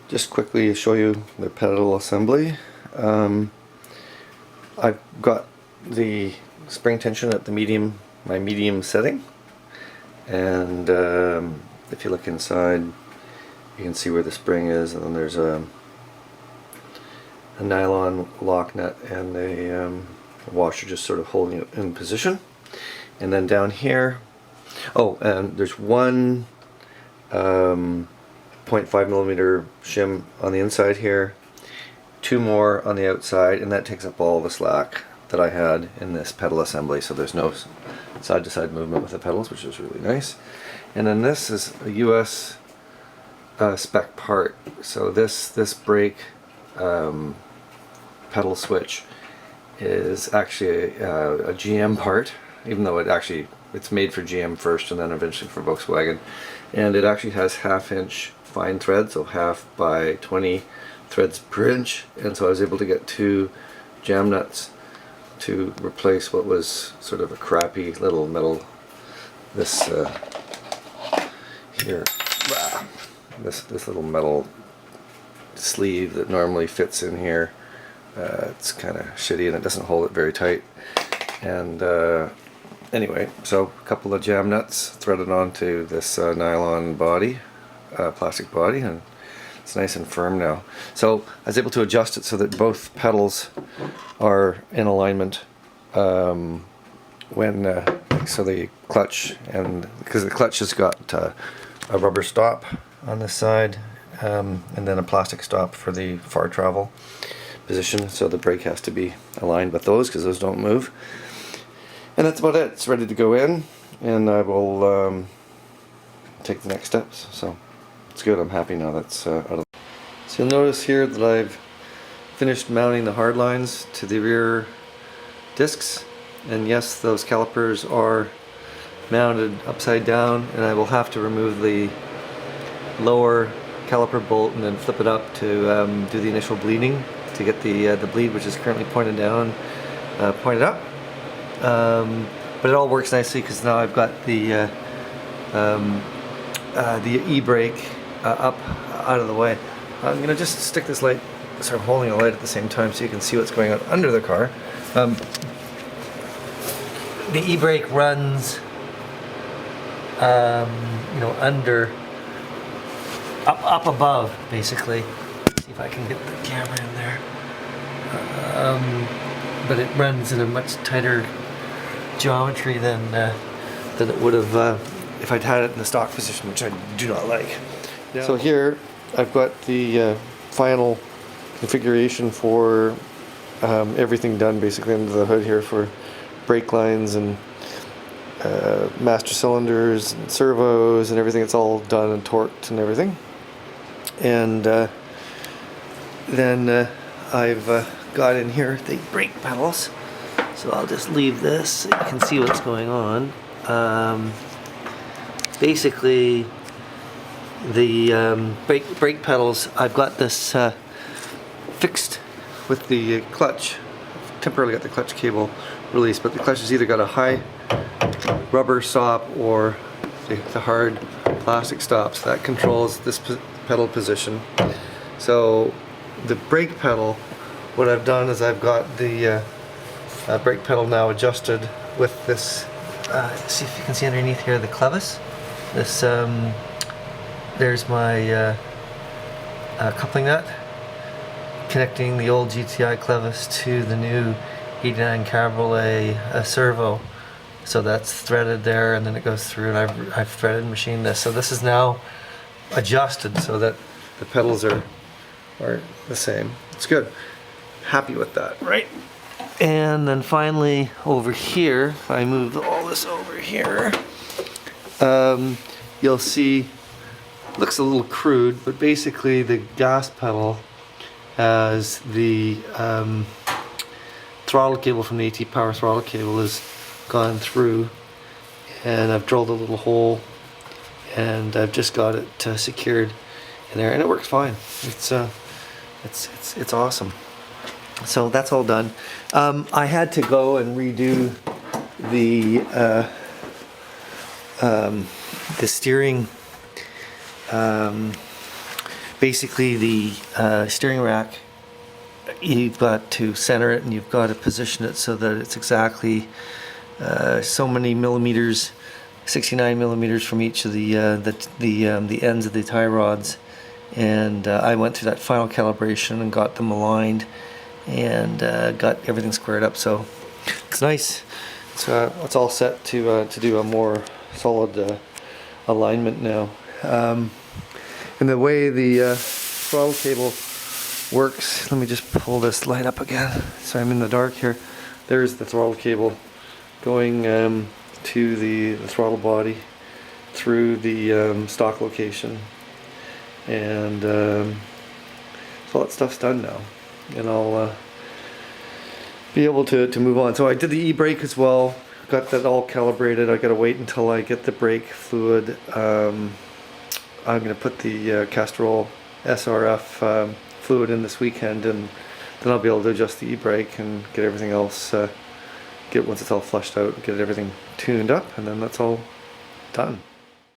just quickly show you the pedal assembly. I've got the spring tension at the my medium setting, and if you look inside you can see where the spring is, and then there's a nylon lock nut and a washer just sort of holding it in position. And then down here, and there's one 0.5mm shim on the inside here, two more on the outside, and that takes up all the slack that I had in this pedal assembly, so there's no side-to-side movement with the pedals, which is really nice. And then this is a US spec part. So this brake pedal switch is actually a GM part, even though it's made for GM first and then eventually for Volkswagen. And it actually has 1/2 inch fine thread, so 1/2 by 20 threads per inch. And so I was able to get 2 jam nuts to replace what was sort of a crappy little metal, this little metal sleeve that normally fits in here. It's kind of shitty and it doesn't hold it very tight. And anyway, so a couple of jam nuts threaded onto this nylon body, plastic body, and it's nice and firm now. So I was able to adjust it so that both pedals are in alignment so the clutch, and because the clutch has got a rubber stop on this side, and then a plastic stop for the far travel position, so the brake has to be aligned with those because those don't move. And that's about it. It's ready to go in, and I will take the next steps. So it's good. I'm happy now that's out of. So you'll notice here that I've finished mounting the hard lines to the rear discs, and yes, those calipers are mounted upside down, and I will have to remove the lower caliper bolt and then flip it up to do the initial bleeding, to get the bleed, which is currently pointed down, pointed up. But it all works nicely because now I've got the e-brake up out of the way. I'm going to just stick this light, so I'm holding a light at the same time so you can see what's going on under the car. The e-brake runs under, up above, basically. Let's see if I can get the camera in there. But it runs in a much tighter geometry than it would have if I'd had it in the stock position, which I do not like. Yeah. So here I've got the final configuration for everything done basically under the hood here, for brake lines and master cylinders and servos and everything. It's all done and torqued and everything. And then I've got in here the brake pedals, so I'll just leave this so you can see what's going on. Basically the brake pedals, I've got this fixed with the clutch. Temporarily got the clutch cable released, but the clutch has either got a high rubber stop or the hard plastic stops. That controls this pedal position. So the brake pedal, what I've done is I've got the brake pedal now adjusted with this, see if you can see underneath here, the clevis. This, there's my coupling nut connecting the old GTI clevis to the new 89 Cabriolet servo. So that's threaded there, and then it goes through, and I've threaded and machined this. So this is now adjusted so that the pedals are the same. It's good. Happy with that, right? And then finally over here, if I move all this over here, you'll see, looks a little crude, but basically the gas pedal has the throttle cable from the AT power throttle cable has gone through, and I've drilled a little hole, and I've just got it secured in there, and it works fine. It's awesome. So that's all done. I had to go and redo the steering basically the steering rack, you've got to center it and you've got to position it so that it's exactly so many millimeters, 69 millimeters from each of the ends of the tie rods. And I went through that final calibration and got them aligned and got everything squared up. So it's nice. So it's all set to do a more solid alignment now. And the way the throttle cable works, let me just pull this light up again so I'm in the dark here. There's the throttle cable going to the throttle body through the stock location, and so all that stuff's done now, and I'll be able to move on. So I did the e-brake as well, got that all calibrated. I gotta wait until I get the brake fluid. I'm gonna put the Castrol SRF fluid in this weekend, and then I'll be able to adjust the e-brake and get everything else, once it's all flushed out, get everything tuned up, and then that's all done.